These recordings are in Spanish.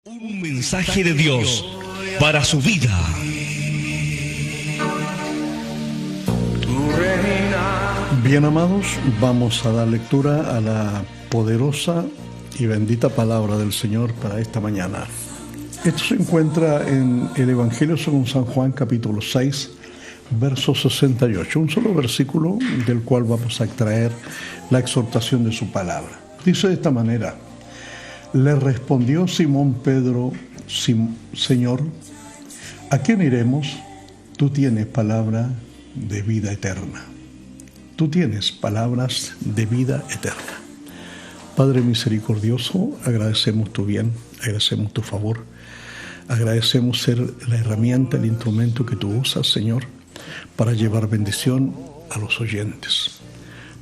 Un mensaje de Dios para su vida. Bien, amados, vamos a dar lectura a la poderosa y bendita palabra del Señor para esta mañana. Esto se encuentra en el Evangelio según San Juan, capítulo 6, verso 68. Un solo versículo del cual vamos a extraer la exhortación de su palabra. Dice de esta manera: le respondió Simón Pedro: Señor, ¿a quién iremos? Tú tienes palabra de vida eterna. Tú tienes palabras de vida eterna. Padre misericordioso, agradecemos tu bien, agradecemos tu favor, agradecemos ser la herramienta, el instrumento que tú usas, Señor, para llevar bendición a los oyentes,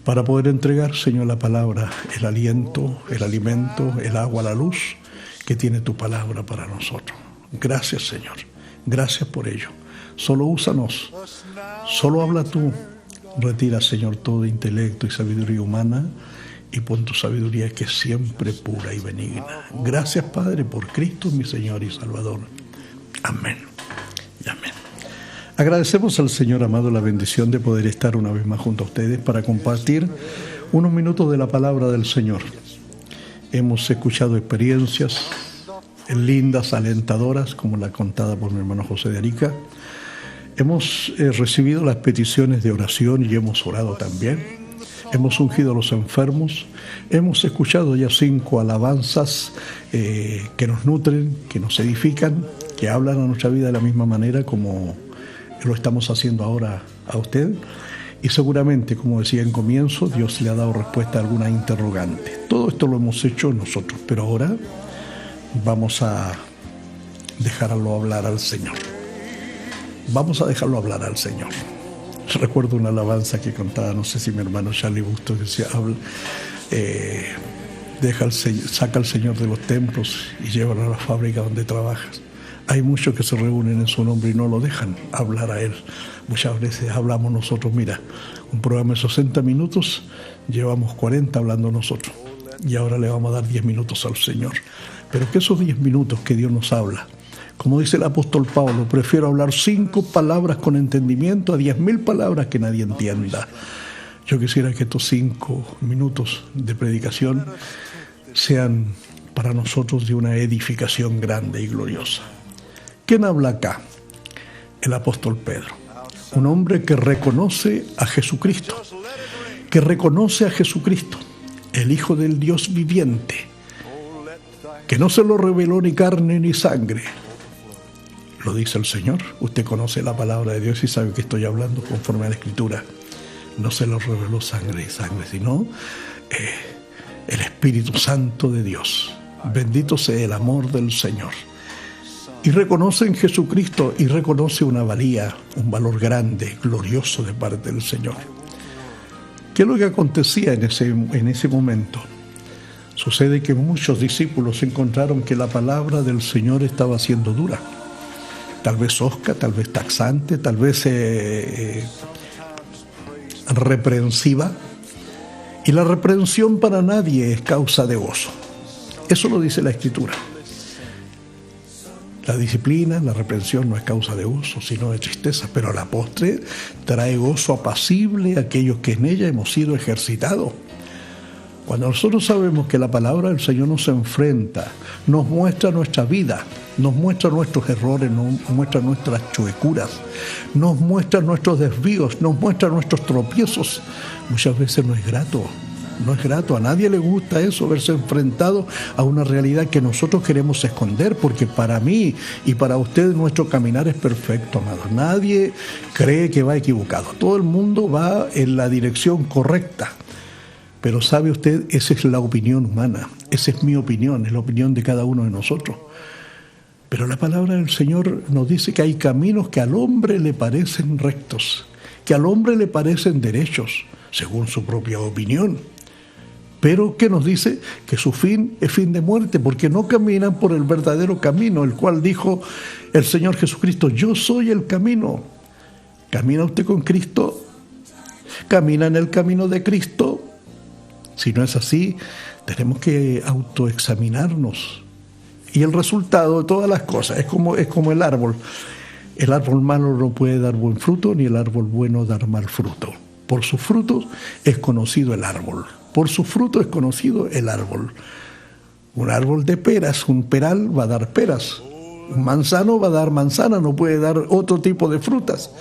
para poder entregar, Señor, la palabra, el aliento, el alimento, el agua, la luz que tiene tu palabra para nosotros. Gracias, Señor. Gracias por ello. Solo úsanos. Solo habla tú. Retira, Señor, todo intelecto y sabiduría humana y pon tu sabiduría que es siempre pura y benigna. Gracias, Padre, por Cristo, mi Señor y Salvador. Amén y amén. Agradecemos al Señor amado la bendición de poder estar una vez más junto a ustedes para compartir unos minutos de la palabra del Señor. Hemos escuchado experiencias lindas, alentadoras, como la contada por mi hermano José de Arica. Hemos recibido las peticiones de oración y hemos orado también. Hemos ungido a los enfermos. Hemos escuchado ya 5 alabanzas que nos nutren, que nos edifican, que hablan a nuestra vida de la misma manera como lo estamos haciendo ahora a usted. Y seguramente, como decía en comienzo, Dios le ha dado respuesta a alguna interrogante. Todo esto lo hemos hecho nosotros, pero ahora vamos a dejarlo hablar al Señor. Vamos a dejarlo hablar al Señor. Recuerdo una alabanza que contaba, no sé si mi hermano Charlie Bustos, que decía, saca al Señor de los templos y llévalo a la fábrica donde trabajas. Hay muchos que se reúnen en su nombre y no lo dejan hablar a Él. Muchas veces hablamos nosotros, mira, un programa de 60 minutos, llevamos 40 hablando nosotros. Y ahora le vamos a dar 10 minutos al Señor. Pero que esos 10 minutos que Dios nos habla, como dice el apóstol Pablo, prefiero hablar 5 palabras con entendimiento a 10.000 palabras que nadie entienda. Yo quisiera que estos 5 minutos de predicación sean para nosotros de una edificación grande y gloriosa. ¿Quién habla acá? El apóstol Pedro, un hombre que reconoce a Jesucristo, el Hijo del Dios viviente, que no se lo reveló ni carne ni sangre. Lo dice el Señor. Usted conoce la palabra de Dios y sabe que estoy hablando conforme a la Escritura. No se lo reveló sangre y sangre, sino el Espíritu Santo de Dios. Bendito sea el amor del Señor. Y reconoce en Jesucristo y reconoce una valía, un valor grande, glorioso de parte del Señor. ¿Qué es lo que acontecía en ese momento? Sucede que muchos discípulos encontraron que la palabra del Señor estaba siendo dura. Tal vez hosca, tal vez taxante, tal vez reprensiva. Y la reprensión para nadie es causa de gozo. Eso lo dice la Escritura. La disciplina, la reprensión no es causa de gozo, sino de tristeza, pero a la postre trae gozo apacible a aquellos que en ella hemos sido ejercitados. Cuando nosotros sabemos que la palabra del Señor nos enfrenta, nos muestra nuestra vida, nos muestra nuestros errores, nos muestra nuestras chuecuras, nos muestra nuestros desvíos, nos muestra nuestros tropiezos, muchas veces no es grato. No es grato, a nadie le gusta eso, verse enfrentado a una realidad que nosotros queremos esconder, porque para mí y para usted nuestro caminar es perfecto, amado. Nadie cree que va equivocado, todo el mundo va en la dirección correcta. Pero sabe usted, esa es la opinión humana, esa es mi opinión, es la opinión de cada uno de nosotros. Pero la palabra del Señor nos dice que hay caminos que al hombre le parecen rectos, que al hombre le parecen derechos, según su propia opinión. Pero que nos dice que su fin es fin de muerte, porque no caminan por el verdadero camino, el cual dijo el Señor Jesucristo: yo soy el camino. ¿Camina usted con Cristo? ¿Camina en el camino de Cristo? Si no es así, tenemos que autoexaminarnos Y el resultado de todas las cosas es como el árbol. El árbol malo no puede dar buen fruto, ni el árbol bueno dar mal fruto. Por sus frutos es conocido el árbol. Por sus frutos es conocido el árbol. Un árbol de peras, un peral va a dar peras. Un manzano va a dar manzana, no puede dar otro tipo de frutas.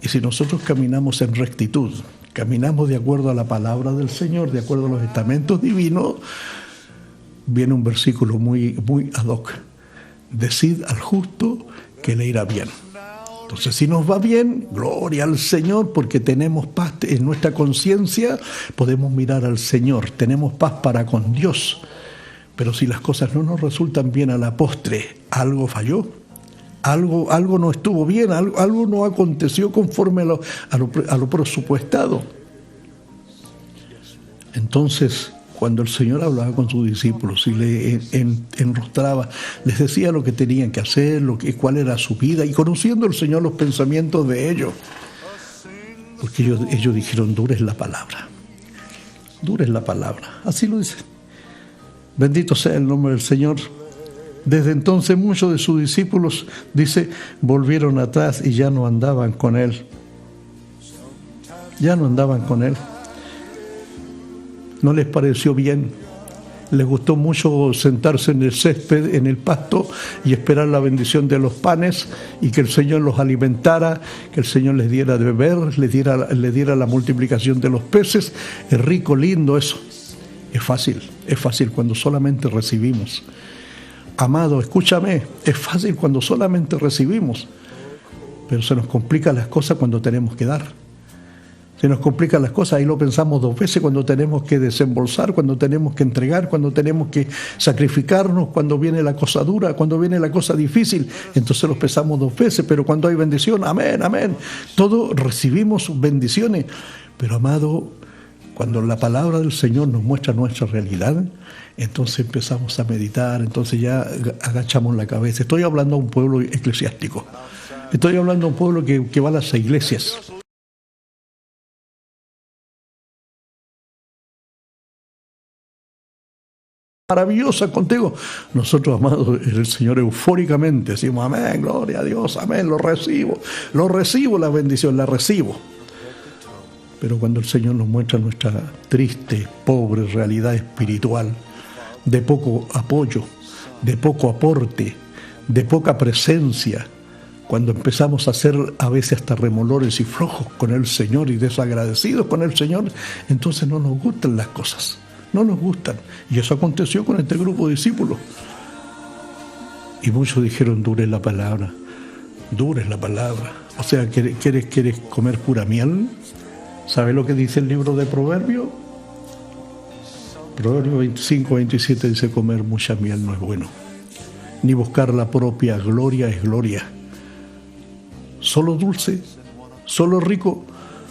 Y si nosotros caminamos en rectitud, caminamos de acuerdo a la palabra del Señor, de acuerdo a los estamentos divinos, viene un versículo muy ad hoc. Decid al justo que le irá bien. Entonces, si nos va bien, gloria al Señor, porque tenemos paz en nuestra conciencia, podemos mirar al Señor, tenemos paz para con Dios. Pero si las cosas no nos resultan bien a la postre, algo falló, algo no estuvo bien, algo no aconteció conforme a lo presupuestado. Entonces, cuando el Señor hablaba con sus discípulos y le enrostraba, les decía lo que tenían que hacer, cuál era su vida, y conociendo el Señor los pensamientos de ellos, porque ellos dijeron, dura es la palabra, así lo dice. Bendito sea el nombre del Señor. Desde entonces muchos de sus discípulos, dice, volvieron atrás y ya no andaban con Él. No les pareció bien. Les gustó mucho sentarse en el césped, en el pasto, y esperar la bendición de los panes y que el Señor los alimentara, que el Señor les diera de beber, les diera la multiplicación de los peces. Es rico, lindo eso. Es fácil cuando solamente recibimos. Amado, escúchame, es fácil cuando solamente recibimos, pero se nos complican las cosas cuando tenemos que dar. Se nos complican las cosas, ahí lo pensamos dos veces, cuando tenemos que desembolsar, cuando tenemos que entregar, cuando tenemos que sacrificarnos, cuando viene la cosa dura, cuando viene la cosa difícil, entonces lo pensamos dos veces, pero cuando hay bendición, amén, todos recibimos bendiciones, pero amado, cuando la palabra del Señor nos muestra nuestra realidad, entonces empezamos a meditar, entonces ya agachamos la cabeza. Estoy hablando a un pueblo eclesiástico, estoy hablando a un pueblo que va a las iglesias. Maravillosa contigo. Nosotros, amados, el Señor eufóricamente decimos, amén, gloria a Dios, amén, lo recibo la bendición, la recibo. Pero cuando el Señor nos muestra nuestra triste, pobre realidad espiritual, de poco apoyo, de poco aporte, de poca presencia, cuando empezamos a ser a veces hasta remolores y flojos con el Señor y desagradecidos con el Señor, entonces no nos gustan las cosas, no nos gustan. Y eso aconteció con este grupo de discípulos. Y muchos dijeron, dura es la palabra. O sea, ¿quieres comer pura miel? ¿Sabe lo que dice el libro de Proverbios? Proverbios 25, 27 dice, comer mucha miel no es bueno, ni buscar la propia gloria es gloria. Solo dulce, solo rico,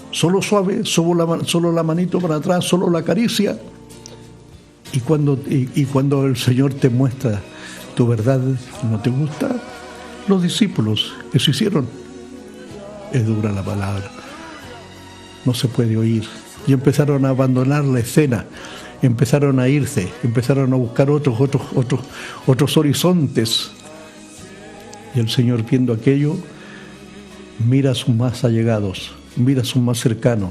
solo suave, solo la manito para atrás, solo la caricia. Y cuando el Señor te muestra tu verdad, no te gusta, los discípulos eso hicieron. Es dura la palabra. No se puede oír. Y empezaron a abandonar la escena, empezaron a irse, empezaron a buscar otros horizontes. Y el Señor, viendo aquello, mira a sus más allegados, mira a sus más cercanos,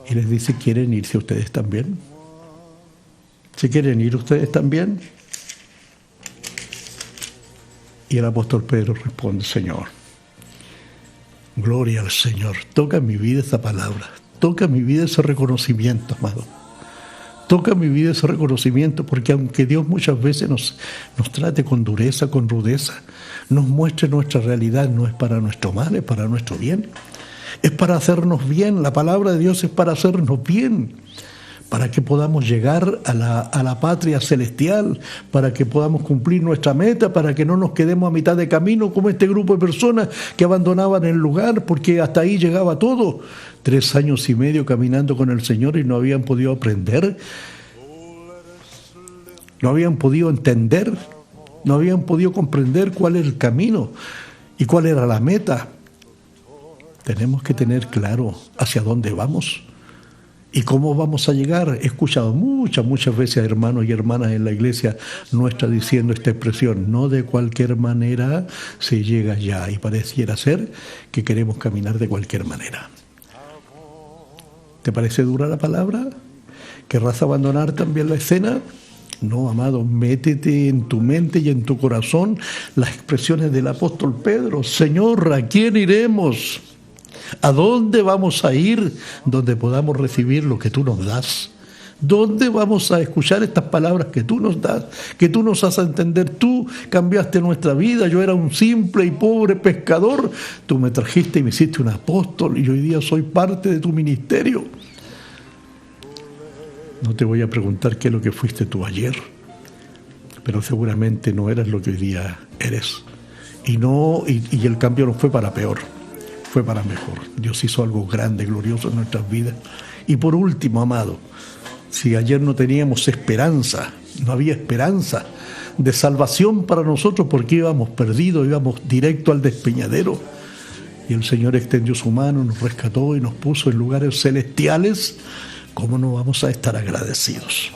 y les dice, ¿quieren irse ustedes también? ¿Se quieren ir ustedes también? Y el apóstol Pedro responde, Señor, gloria al Señor, toca en mi vida esa palabra, toca en mi vida ese reconocimiento, amado. Toca en mi vida ese reconocimiento, porque aunque Dios muchas veces nos trate con dureza, con rudeza, nos muestre nuestra realidad, no es para nuestro mal, es para nuestro bien. Es para hacernos bien, la palabra de Dios es para hacernos bien, para que podamos llegar a la patria celestial, para que podamos cumplir nuestra meta, para que no nos quedemos a mitad de camino como este grupo de personas que abandonaban el lugar porque hasta ahí llegaba todo. 3 años y medio caminando con el Señor y no habían podido aprender, no habían podido entender, no habían podido comprender cuál era el camino y cuál era la meta. Tenemos que tener claro hacia dónde vamos. ¿Y cómo vamos a llegar? He escuchado muchas veces a hermanos y hermanas en la iglesia nuestra diciendo esta expresión: no de cualquier manera se llega allá, y pareciera ser que queremos caminar de cualquier manera. ¿Te parece dura la palabra? ¿Querrás abandonar también la escena? No, amado, métete en tu mente y en tu corazón las expresiones del apóstol Pedro: Señor, ¿a quién iremos? ¿A dónde vamos a ir donde podamos recibir lo que tú nos das? ¿Dónde vamos a escuchar estas palabras que tú nos das, que tú nos haces entender? Tú cambiaste nuestra vida. Yo era un simple y pobre pescador. Tú me trajiste y me hiciste un apóstol, y hoy día soy parte de tu ministerio. No te voy a preguntar qué es lo que fuiste tú ayer, pero seguramente no eras lo que hoy día eres. Y el cambio no fue para peor, fue para mejor. Dios hizo algo grande, glorioso en nuestras vidas. Y por último, amado, si ayer no teníamos esperanza, no había esperanza de salvación para nosotros porque íbamos perdidos, íbamos directo al despeñadero, y el Señor extendió su mano, nos rescató y nos puso en lugares celestiales, ¿cómo no vamos a estar agradecidos?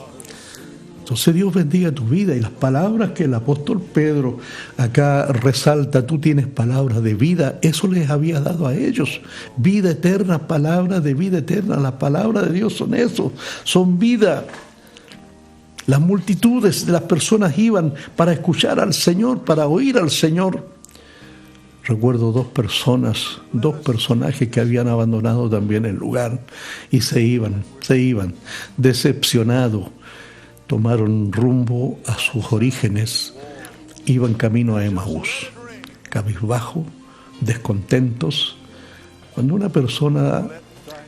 Entonces Dios bendiga tu vida, y las palabras que el apóstol Pedro acá resalta: tú tienes palabras de vida, eso les había dado a ellos, vida eterna, palabras de vida eterna. Las palabras de Dios son eso, son vida. Las multitudes de las personas iban para escuchar al Señor, para oír al Señor. Recuerdo dos personajes que habían abandonado también el lugar y se iban decepcionados. Tomaron rumbo a sus orígenes, iban camino a Emaús, cabizbajo, descontentos. Cuando una persona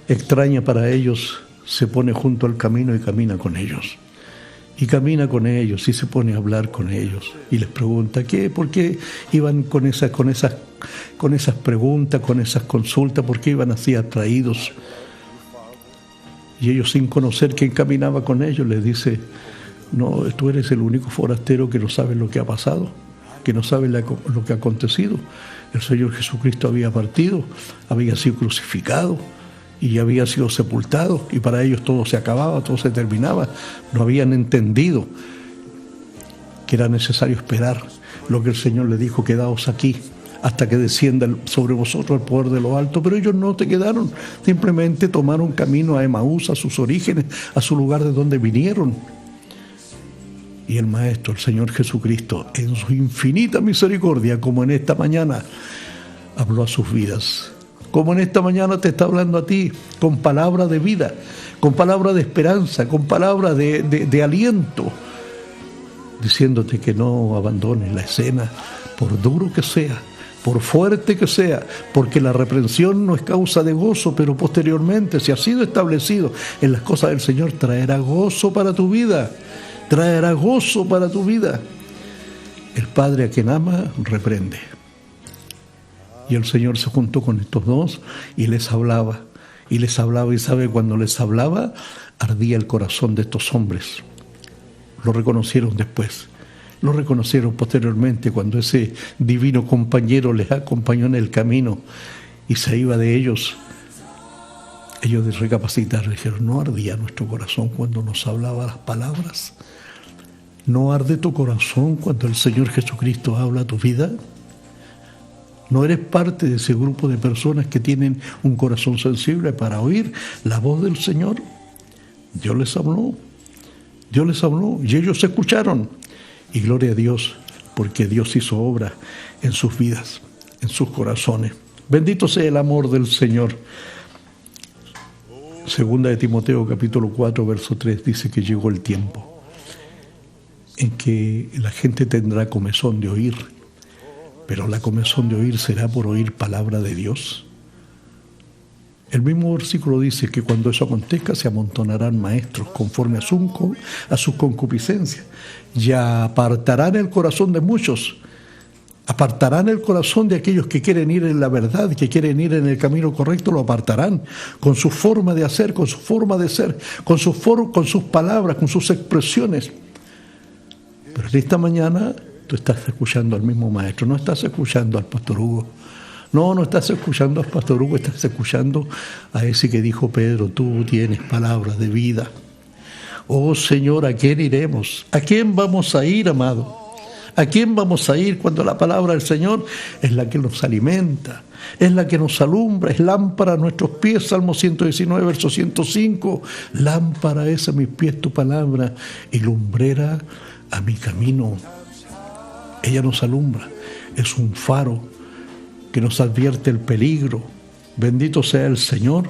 extraña para ellos se pone junto al camino y camina con ellos. Y camina con ellos y se pone a hablar con ellos y les pregunta por qué iban con esas preguntas, con esas consultas, por qué iban así atraídos. Y ellos, sin conocer quién caminaba con ellos, les dice: no, tú eres el único forastero que no sabe lo que ha pasado, que no sabe lo que ha acontecido. El Señor Jesucristo había partido, había sido crucificado y había sido sepultado, y para ellos todo se acababa, todo se terminaba. No habían entendido que era necesario esperar lo que el Señor les dijo: quedaos aquí hasta que descienda sobre vosotros el poder de lo alto. Pero ellos no te quedaron, simplemente tomaron camino a Emaús, a sus orígenes, a su lugar de donde vinieron. Y el Maestro, el Señor Jesucristo, en su infinita misericordia, como en esta mañana, habló a sus vidas. Como en esta mañana te está hablando a ti, con palabra de vida, con palabra de esperanza, con palabra de aliento, diciéndote que no abandones la escena, por duro que sea, por fuerte que sea, porque la reprensión no es causa de gozo, pero posteriormente, si ha sido establecido en las cosas del Señor, traerá gozo para tu vida, traerá gozo para tu vida. El Padre a quien ama, reprende. Y el Señor se juntó con estos dos y les hablaba, y sabe, cuando les hablaba, ardía el corazón de estos hombres. Lo reconocieron después. Lo reconocieron posteriormente cuando ese divino compañero les acompañó en el camino y se iba de ellos. Ellos de recapacitar dijeron: ¿no ardía nuestro corazón cuando nos hablaba las palabras? ¿No arde tu corazón cuando el Señor Jesucristo habla a tu vida? ¿No eres parte de ese grupo de personas que tienen un corazón sensible para oír la voz del Señor? Dios les habló y ellos escucharon. Y gloria a Dios, porque Dios hizo obra en sus vidas, en sus corazones. Bendito sea el amor del Señor. Segunda de Timoteo, capítulo 4, verso 3, dice que llegó el tiempo en que la gente tendrá comezón de oír, pero la comezón de oír será por oír palabra de Dios. El mismo versículo dice que cuando eso acontezca se amontonarán maestros conforme a sus concupiscencias, y apartarán el corazón de muchos, apartarán el corazón de aquellos que quieren ir en la verdad, que quieren ir en el camino correcto, lo apartarán con su forma de hacer, con su forma de ser, con sus palabras, con sus expresiones. Pero esta mañana tú estás escuchando al mismo maestro, no estás escuchando al pastor Hugo, No estás escuchando a Pastor Hugo, estás escuchando a ese que dijo Pedro, tú tienes palabras de vida. Oh Señor, ¿a quién iremos? ¿A quién vamos a ir, amado? ¿A quién vamos a ir cuando la palabra del Señor es la que nos alimenta, es la que nos alumbra, es lámpara a nuestros pies? Salmo 119, verso 105. Lámpara es a mis pies tu palabra y lumbrera a mi camino. Ella nos alumbra, es un faro que nos advierte el peligro. Bendito sea el Señor.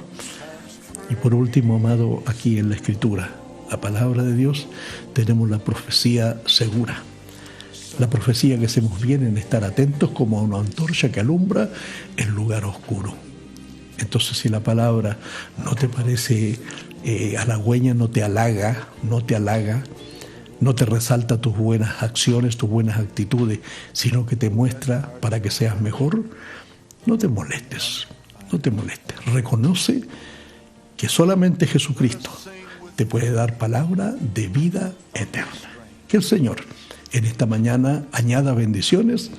Y por último, amado, aquí en la Escritura, la palabra de Dios, tenemos la profecía segura. La profecía que hacemos bien en estar atentos como a una antorcha que alumbra el lugar oscuro. Entonces, si la palabra no te parece halagüeña, no te halaga, no te resalta tus buenas acciones, tus buenas actitudes, sino que te muestra para que seas mejor, no te molestes. Reconoce que solamente Jesucristo te puede dar palabra de vida eterna. Que el Señor en esta mañana añada bendiciones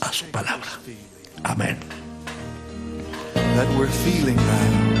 a su palabra. Amén. That we're feeling right.